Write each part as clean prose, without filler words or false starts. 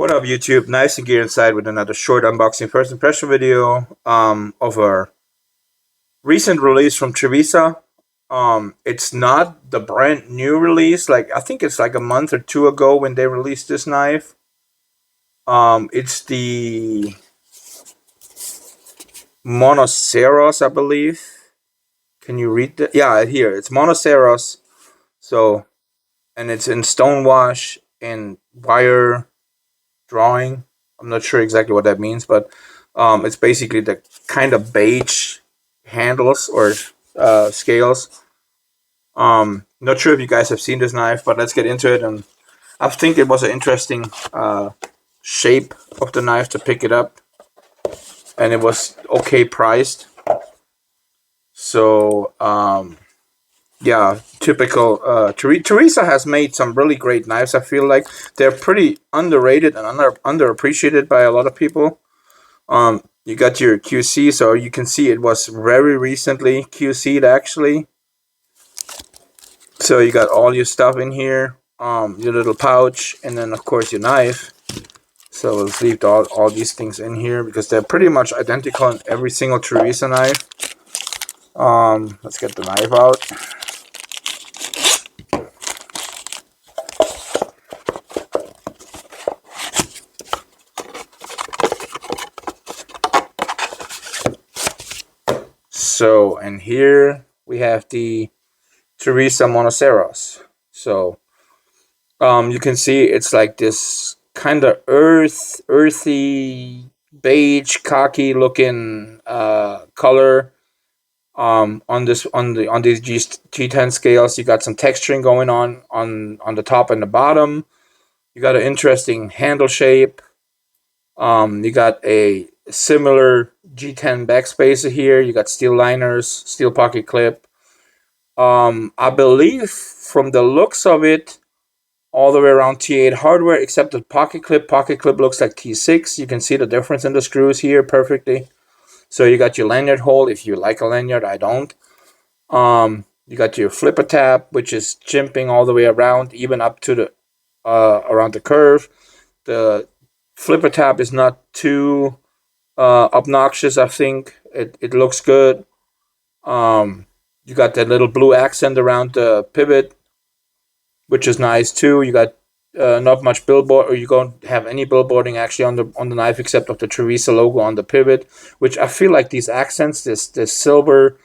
What up, YouTube? Nice and Gear Inside with another short unboxing first impression video of our recent release from Trivisa. It's not the brand new release. Like, I think it's like a month or two ago when they released this knife. It's the Monoceros, I believe. Can you read that? Yeah, here it's Monoceros. So, and it's in stonewash and wire drawing. I'm not sure exactly what that means, but it's basically the kind of beige handles or scales. Not sure if you guys have seen this knife, but let's get into it. And I think it was an interesting shape of the knife to pick it up, and it was okay priced. So yeah, typical. Trivisa has made some really great knives. I feel like they're pretty underrated and underappreciated by a lot of people. You got your QC, so you can see it was very recently QC'd actually. So you got all your stuff in here, your little pouch, and then of course your knife. So let's leave all these things in here because they're pretty much identical in every single Trivisa knife. Let's get the knife out. So, and here we have the Trivisa Monoceros. So, you can see it's like this kind of earthy, beige, khaki looking color. On these G10 scales, you got some texturing going on the top and the bottom. You got an interesting handle shape. You got a similar G10 backspacer here. You got steel liners, steel pocket clip. I believe from the looks of it, all the way around T8 hardware, except the pocket clip. Pocket clip looks like T6. You can see the difference in the screws here perfectly. So you got your lanyard hole if you like a lanyard. I don't. You got your flipper tab, which is jimping all the way around, even up to the around the curve. The flipper tab is not too obnoxious. I think it looks good. You got that little blue accent around the pivot, which is nice too. You got not much billboard, or you don't have any billboarding actually on the knife except of the Trivisa logo on the pivot, which I feel like these accents, this silver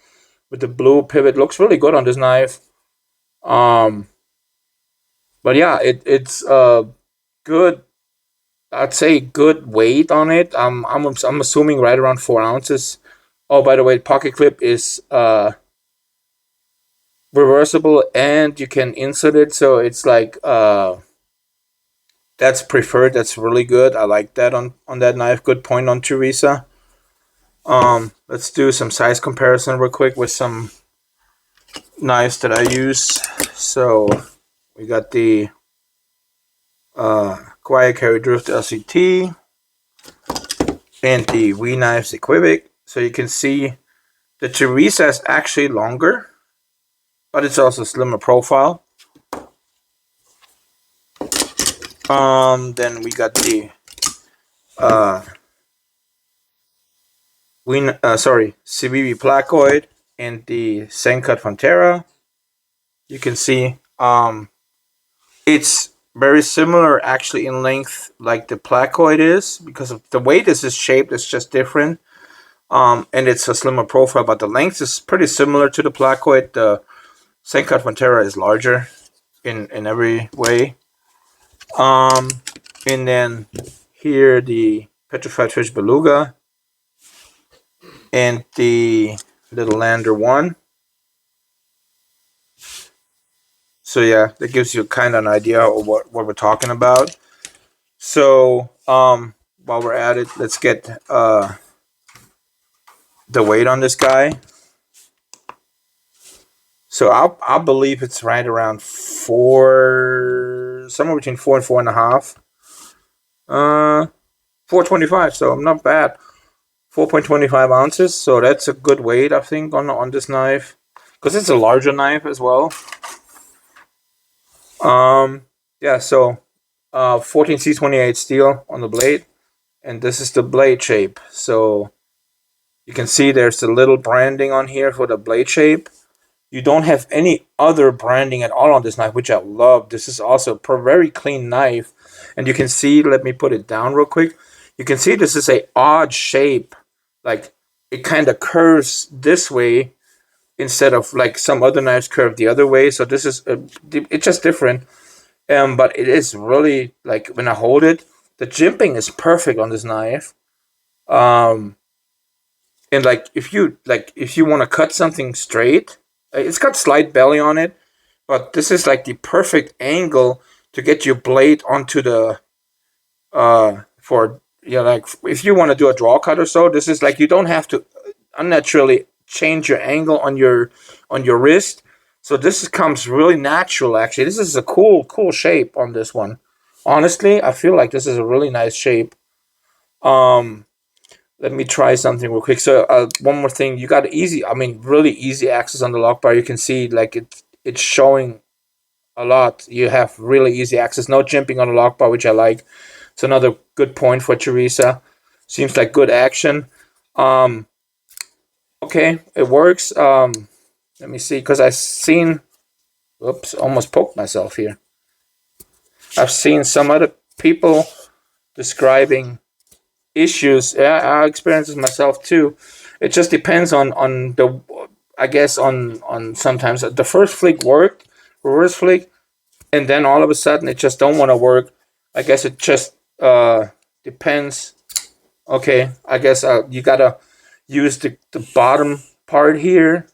with the blue pivot looks really good on this knife. But yeah, it's good. I'd say good weight on it. I'm assuming right around 4 ounces. Oh, by the way, pocket clip is reversible and you can insert it, so it's like that's preferred. That's really good. I like that on that knife. Good point on Trivisa. Let's do some size comparison real quick with some knives that I use. So we got the Quiet Carry Drift LCT and the WE Knives Equivoc. So you can see the Trivisa is actually longer, but it's also slimmer profile. Then we got the CBB Placoid and the Sencut Frontera. You can see it's very similar actually in length like the Placoid is, because of the way this is shaped, it's just different. And it's a slimmer profile, but the length is pretty similar to the Placoid. The Sencut Frontera is larger in every way. And then here the Petrified Fish Beluga and the Little Lander 1. So yeah, that gives you kind of an idea of what we're talking about. So while we're at it, let's get the weight on this guy. So I believe it's right around somewhere between 4 and 4.5. 425, so not bad. 4.25 ounces, so that's a good weight, I think, on this knife, because it's a larger knife as well. Yeah, so 14C28 steel on the blade, and this is the blade shape. So you can see there's a little branding on here for the blade shape. You don't have any other branding at all on this knife, which I love. This is also a very clean knife. And you can see, let me put it down real quick. You can see this is a odd shape. Like, it kind of curves this way instead of like some other knives curve the other way. So this is, it's just different. But it is really, like, when I hold it, the jimping is perfect on this knife. Um, and if you want to cut something straight, it's got slight belly on it, but this is like the perfect angle to get your blade onto the for like if you want to do a draw cut or so. This is like you don't have to unnaturally change your angle on your wrist. So comes really natural. Actually, this is a cool shape on this one. Honestly, I feel like this is a really nice shape. Um, Let me try something real quick. So one more thing, you got really easy access on the lock bar. You can see like it's showing a lot. You have really easy access, no jimping on the lock bar, which I like. It's another good point for Trivisa. Seems like good action. Um, okay, it works. Let me see, because I've seen, oops, almost poked myself here. I've seen some other people describing issues. Yeah, I experience this myself too. It just depends on the, I guess on sometimes the first flick worked, reverse flick, and then all of a sudden it just don't want to work. I guess it just depends. Okay, I guess you gotta use the bottom part here.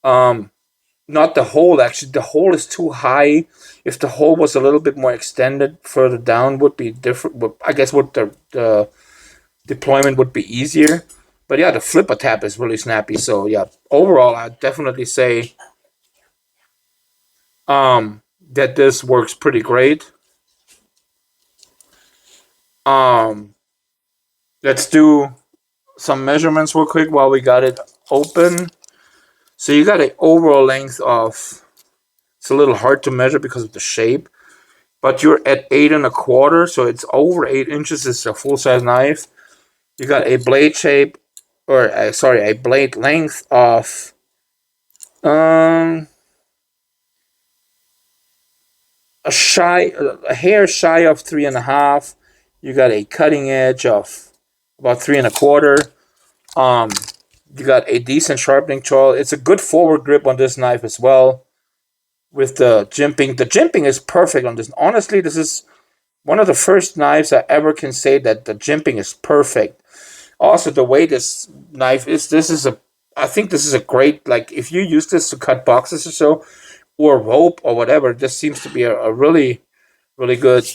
Um, Not the hole. Actually, the hole is too high. If the hole was a little bit more extended, further down would be different. I guess what the deployment would be easier. But yeah, the flipper tap is really snappy. So yeah, overall, I'd definitely say that this works pretty great. Um, let's do some measurements real quick while we got it open. So you got an overall length of, it's a little hard to measure because of the shape, but you're at 8 1/4, so it's over 8 inches. It's a full size knife. You got a blade shape, or sorry, a blade length of um a hair shy of 3.5. You got a cutting edge of about 3 1/4. Um, you got a decent sharpening tool. It's a good forward grip on this knife as well. With the jimping, is perfect on this. Honestly, this is one of the first knives I ever can say that the jimping is perfect. Also, the way this knife is, I think this is a great, like, if you use this to cut boxes or so, or rope or whatever, this seems to be a really, really good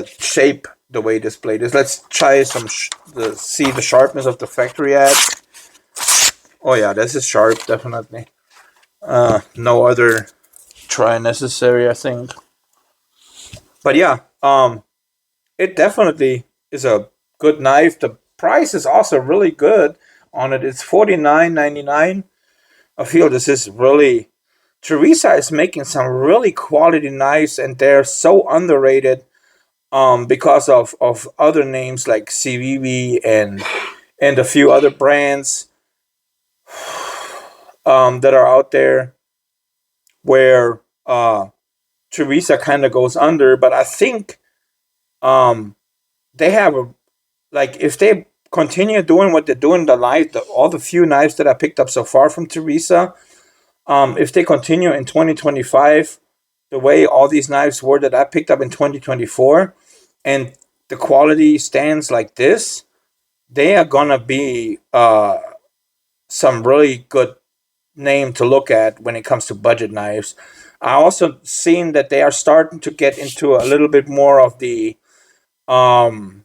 shape the way this blade is. Let's try see the sharpness of the factory ad. Oh yeah, this is sharp, definitely. No other try necessary, I think. But yeah, it definitely is a good knife. The price is also really good on it. It's $49.99. I feel this is really, Trivisa is making some really quality knives, and they're so underrated. Because of other names like CVV and a few other brands that are out there where Trivisa kind of goes under. But I think um, they have like, if they continue doing what they're doing, all the few knives that I picked up so far from Trivisa, if they continue in 2025 the way all these knives were that I picked up in 2024, and the quality stands like this, they are gonna be some really good name to look at when it comes to budget knives. I also seen that they are starting to get into a little bit more of the um,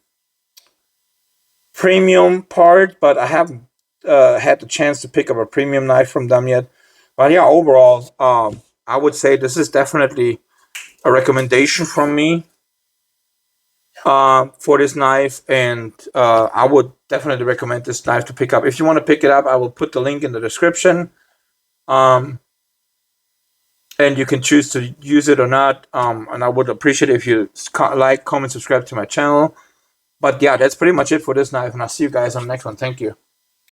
premium part, but I haven't had the chance to pick up a premium knife from them yet. But yeah, overall, I would say this is definitely a recommendation from me for this knife, and I would definitely recommend this knife to pick up. If you want to pick it up, I will put the link in the description. Um, and you can choose to use it or not. And I would appreciate it if you like, comment, subscribe to my channel. But yeah, that's pretty much it for this knife, and I'll see you guys on the next one. Thank you.